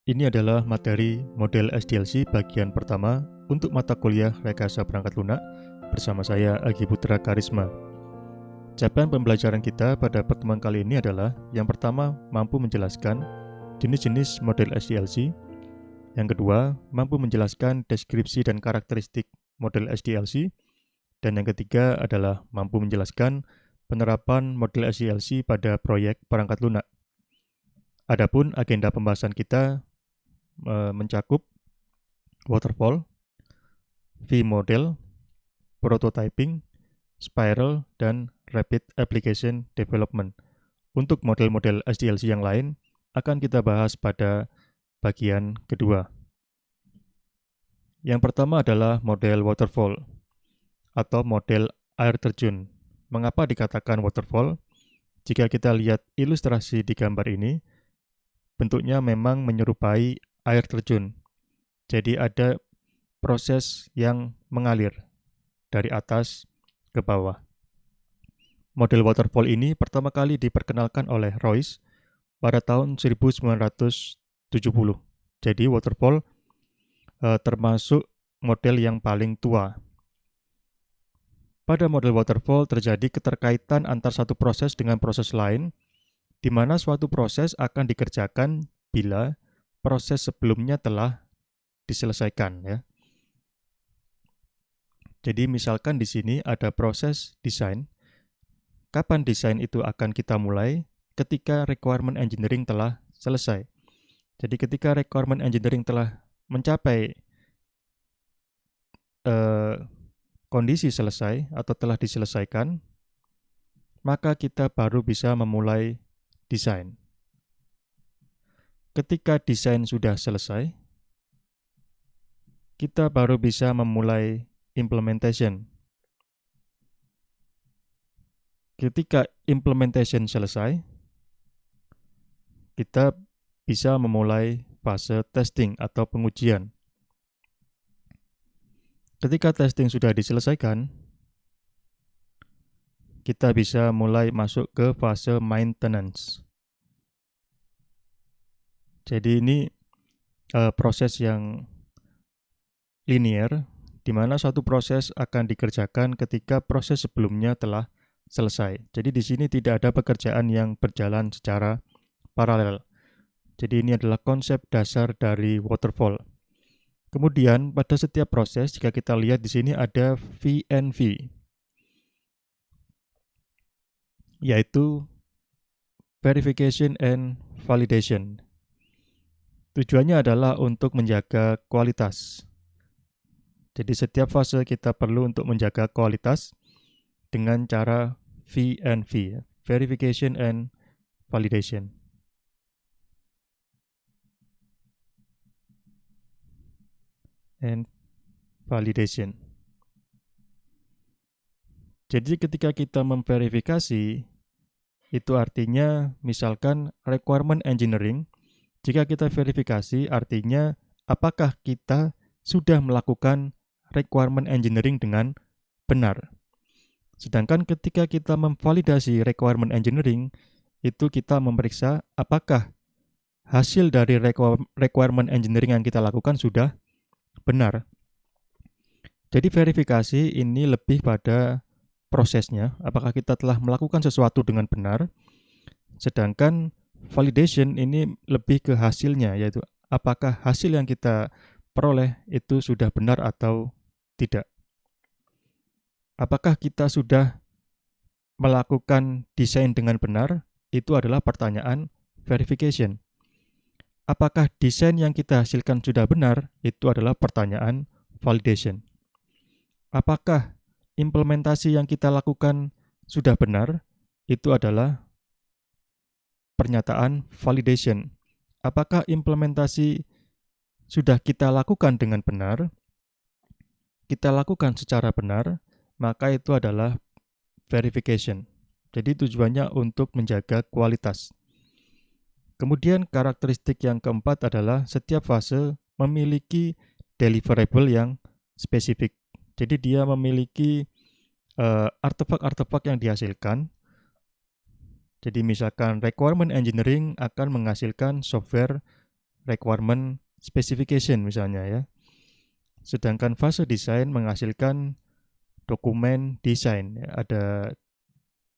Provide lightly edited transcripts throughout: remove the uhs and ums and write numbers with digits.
Ini adalah materi model SDLC bagian pertama untuk mata kuliah Rekayasa Perangkat Lunak bersama saya Agi Putra Karisma. Capaian pembelajaran kita pada pertemuan kali ini adalah yang pertama, mampu menjelaskan jenis-jenis model SDLC. Yang kedua, mampu menjelaskan deskripsi dan karakteristik model SDLC. Dan yang ketiga adalah mampu menjelaskan penerapan model SDLC pada proyek perangkat lunak. Adapun agenda pembahasan kita mencakup waterfall, V-model, prototyping, spiral, dan rapid application development. Untuk model-model SDLC yang lain akan kita bahas pada bagian kedua. Yang pertama adalah model waterfall atau model air terjun. Mengapa dikatakan waterfall? Jika kita lihat ilustrasi di gambar ini, bentuknya memang menyerupai air terjun. Jadi ada proses yang mengalir dari atas ke bawah. Model waterfall ini pertama kali diperkenalkan oleh Royce pada tahun 1970. Jadi waterfall termasuk model yang paling tua. Pada model waterfall terjadi keterkaitan antar satu proses dengan proses lain, di mana suatu proses akan dikerjakan bila proses sebelumnya telah diselesaikan, ya. Jadi misalkan di sini ada proses desain. Kapan desain itu akan kita mulai? Ketika requirement engineering telah selesai. Jadi ketika requirement engineering telah mencapai kondisi selesai atau telah diselesaikan, maka kita baru bisa memulai desain. Ketika desain sudah selesai, kita baru bisa memulai implementation. Ketika implementation selesai, kita bisa memulai fase testing atau pengujian. Ketika testing sudah diselesaikan, kita bisa mulai masuk ke fase maintenance. Jadi ini proses yang linear, di mana suatu proses akan dikerjakan ketika proses sebelumnya telah selesai. Jadi di sini tidak ada pekerjaan yang berjalan secara paralel. Jadi ini adalah konsep dasar dari waterfall. Kemudian pada setiap proses, jika kita lihat di sini ada VNV, yaitu verification and validation. Tujuannya adalah untuk menjaga kualitas. Jadi setiap fase kita perlu untuk menjaga kualitas dengan cara VNV, verification and validation. And validation. Jadi ketika kita memverifikasi, itu artinya misalkan requirement engineering, jika kita verifikasi artinya apakah kita sudah melakukan requirement engineering dengan benar. Sedangkan ketika kita memvalidasi requirement engineering, itu kita memeriksa apakah hasil dari requirement engineering yang kita lakukan sudah benar. Jadi verifikasi ini lebih pada prosesnya, apakah kita telah melakukan sesuatu dengan benar. Sedangkan validation ini lebih ke hasilnya, yaitu apakah hasil yang kita peroleh itu sudah benar atau tidak. Apakah kita sudah melakukan desain dengan benar? Itu adalah pertanyaan verification. Apakah desain yang kita hasilkan sudah benar? Itu adalah pertanyaan validation. Apakah implementasi yang kita lakukan sudah benar? Itu adalah pernyataan validation. Apakah implementasi sudah kita lakukan dengan benar? Kita lakukan secara benar, maka itu adalah verification. Jadi tujuannya untuk menjaga kualitas. Kemudian karakteristik yang keempat adalah setiap fase memiliki deliverable yang spesifik. Jadi dia memiliki artefak-artefak yang dihasilkan. Jadi misalkan requirement engineering akan menghasilkan software requirement specification misalnya ya. Sedangkan fase desain menghasilkan dokumen desain. Ada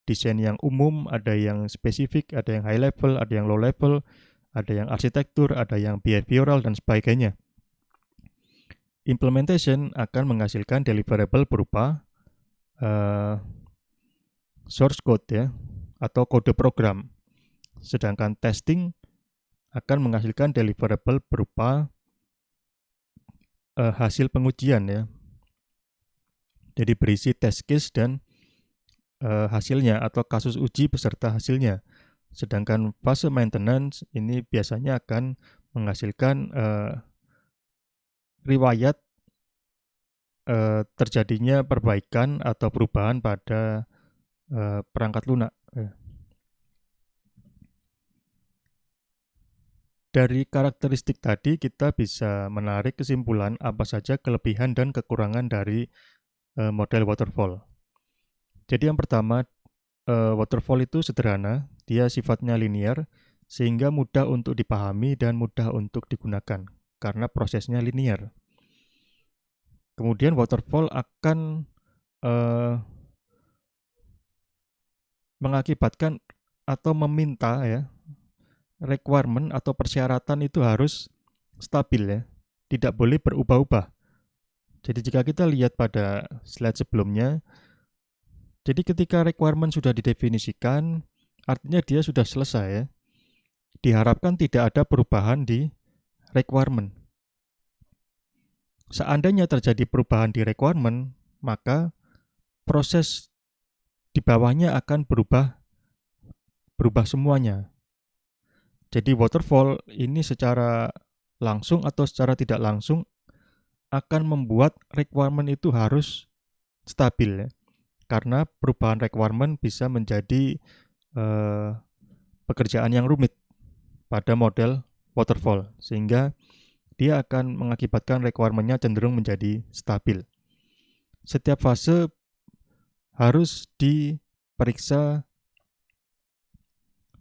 desain yang umum, ada yang spesifik, ada yang high level, ada yang low level, ada yang arsitektur, ada yang behavioral, dan sebagainya. Implementation akan menghasilkan deliverable berupa source code ya, atau kode program. Sedangkan testing akan menghasilkan deliverable berupa hasil pengujian ya. Jadi berisi test case dan hasilnya atau kasus uji beserta hasilnya. Sedangkan fase maintenance ini biasanya akan menghasilkan riwayat terjadinya perbaikan atau perubahan pada perangkat lunak. Dari karakteristik tadi kita bisa menarik kesimpulan apa saja kelebihan dan kekurangan dari model waterfall. Jadi yang pertama, waterfall itu sederhana, dia sifatnya linear, sehingga mudah untuk dipahami dan mudah untuk digunakan, karena prosesnya linear. Kemudian waterfall akan mengakibatkan atau meminta ya, requirement atau persyaratan itu harus stabil ya, tidak boleh berubah-ubah. Jadi jika kita lihat pada slide sebelumnya, jadi ketika requirement sudah didefinisikan, artinya dia sudah selesai ya. Diharapkan tidak ada perubahan di requirement. Seandainya terjadi perubahan di requirement, maka proses di bawahnya akan berubah semuanya. Jadi waterfall ini secara langsung atau secara tidak langsung akan membuat requirement itu harus stabil ya. Karena perubahan requirement bisa menjadi pekerjaan yang rumit pada model waterfall, sehingga dia akan mengakibatkan requirement-nya cenderung menjadi stabil. Setiap fase harus diperiksa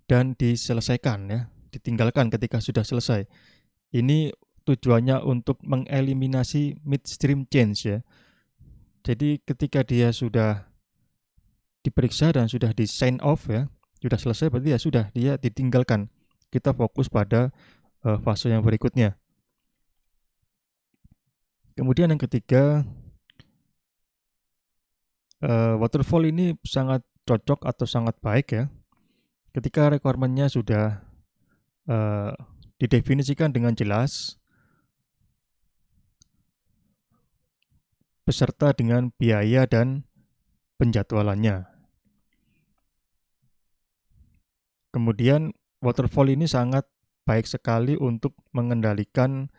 dan diselesaikan ya, ditinggalkan ketika sudah selesai. Ini tujuannya untuk mengeliminasi midstream change ya. Jadi ketika dia sudah diperiksa dan sudah di sign off ya, sudah selesai, berarti ya sudah, dia ditinggalkan. Kita fokus pada fase yang berikutnya. Kemudian yang ketiga, waterfall ini sangat cocok atau sangat baik ya ketika requirement-nya sudah didefinisikan dengan jelas beserta dengan biaya dan penjadwalannya. Kemudian waterfall ini sangat baik sekali untuk mengendalikan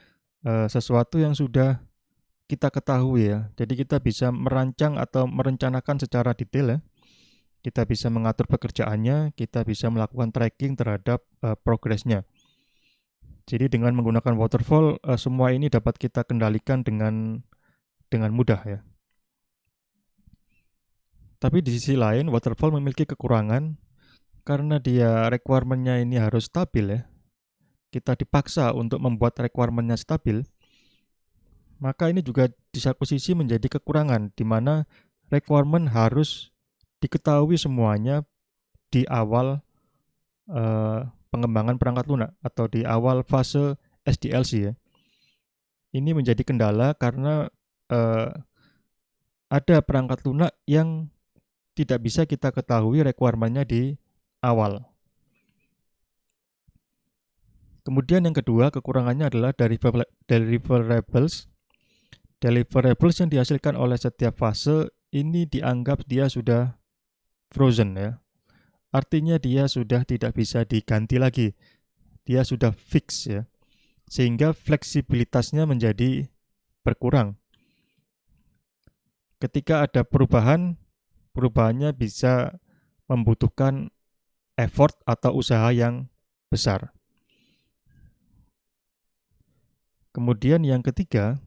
sesuatu yang sudah kita ketahui ya. Jadi kita bisa merancang atau merencanakan secara detail ya. Kita bisa mengatur pekerjaannya, kita bisa melakukan tracking terhadap progresnya. Jadi dengan menggunakan waterfall, semua ini dapat kita kendalikan dengan mudah ya. Tapi di sisi lain, waterfall memiliki kekurangan karena dia requirement-nya ini harus stabil ya. Kita dipaksa untuk membuat requirement-nya stabil. Maka ini juga di satu sisi menjadi kekurangan, di mana requirement harus diketahui semuanya di awal pengembangan perangkat lunak atau di awal fase SDLC ya. Ini menjadi kendala karena ada perangkat lunak yang tidak bisa kita ketahui requirement-nya di awal. Kemudian yang kedua, kekurangannya adalah dari deliverables. Deliverables yang dihasilkan oleh setiap fase ini dianggap dia sudah frozen ya. Artinya dia sudah tidak bisa diganti lagi. Dia sudah fix ya. Sehingga fleksibilitasnya menjadi berkurang. Ketika ada perubahan, perubahannya bisa membutuhkan effort atau usaha yang besar. Kemudian yang ketiga,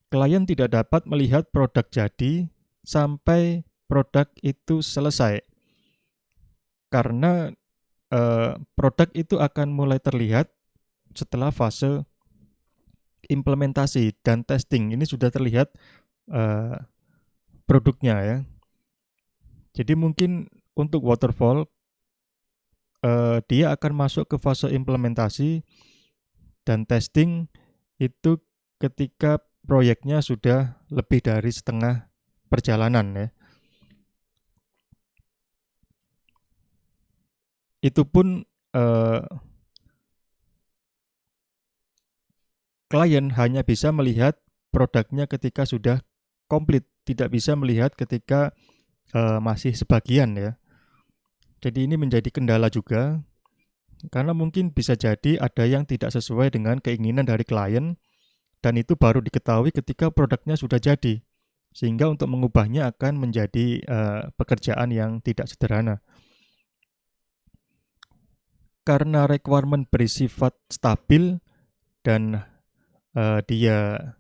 klien tidak dapat melihat produk jadi sampai produk itu selesai. Karena produk itu akan mulai terlihat setelah fase implementasi dan testing. Ini sudah terlihat produknya ya. Jadi mungkin untuk waterfall dia akan masuk ke fase implementasi dan testing itu ketika proyeknya sudah lebih dari setengah perjalanan ya. Itu pun klien hanya bisa melihat produknya ketika sudah komplit, tidak bisa melihat ketika masih sebagian ya. Jadi ini menjadi kendala juga, karena mungkin bisa jadi ada yang tidak sesuai dengan keinginan dari klien, dan itu baru diketahui ketika produknya sudah jadi. Sehingga untuk mengubahnya akan menjadi pekerjaan yang tidak sederhana. Karena requirement bersifat stabil dan dia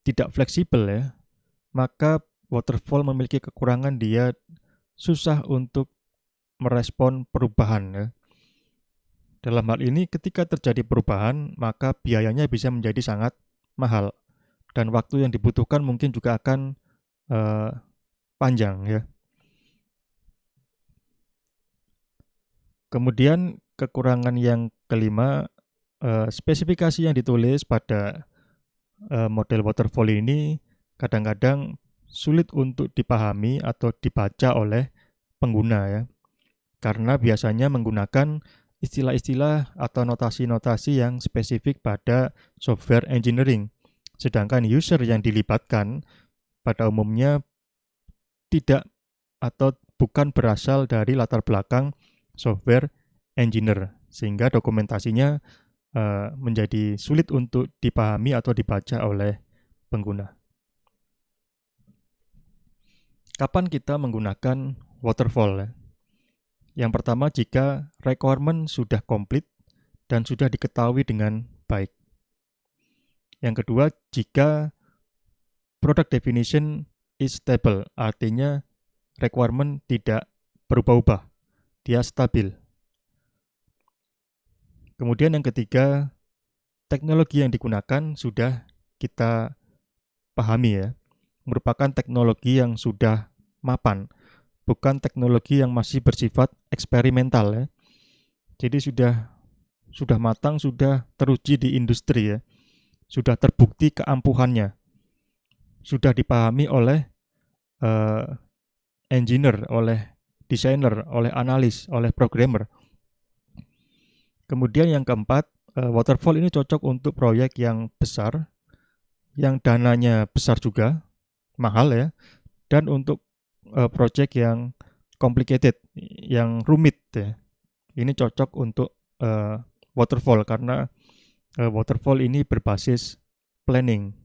tidak fleksibel ya, maka waterfall memiliki kekurangan, dia susah untuk merespon perubahan ya. Dalam hal ini ketika terjadi perubahan, maka biayanya bisa menjadi sangat mahal dan waktu yang dibutuhkan mungkin juga akan panjang ya. Kemudian kekurangan yang kelima, spesifikasi yang ditulis pada model waterfall ini kadang-kadang sulit untuk dipahami atau dibaca oleh pengguna ya. Karena biasanya menggunakan istilah-istilah atau notasi-notasi yang spesifik pada software engineering. Sedangkan user yang dilibatkan pada umumnya tidak atau bukan berasal dari latar belakang software engineer, sehingga dokumentasinya menjadi sulit untuk dipahami atau dibaca oleh pengguna. Kapan kita menggunakan waterfall ya? Yang pertama, jika requirement sudah komplit dan sudah diketahui dengan baik. Yang kedua, jika product definition is stable, artinya requirement tidak berubah-ubah, dia stabil. Kemudian yang ketiga, teknologi yang digunakan sudah kita pahami ya, merupakan teknologi yang sudah mapan, bukan teknologi yang masih bersifat eksperimental ya. Jadi sudah matang, sudah teruji di industri ya, sudah terbukti keampuhannya, sudah dipahami oleh engineer, oleh desainer, oleh analis, oleh programmer. Kemudian yang keempat, waterfall ini cocok untuk proyek yang besar, yang dananya besar juga, mahal ya, dan untuk proyek yang complicated, yang rumit ya. Ini cocok untuk waterfall karena waterfall ini berbasis planning.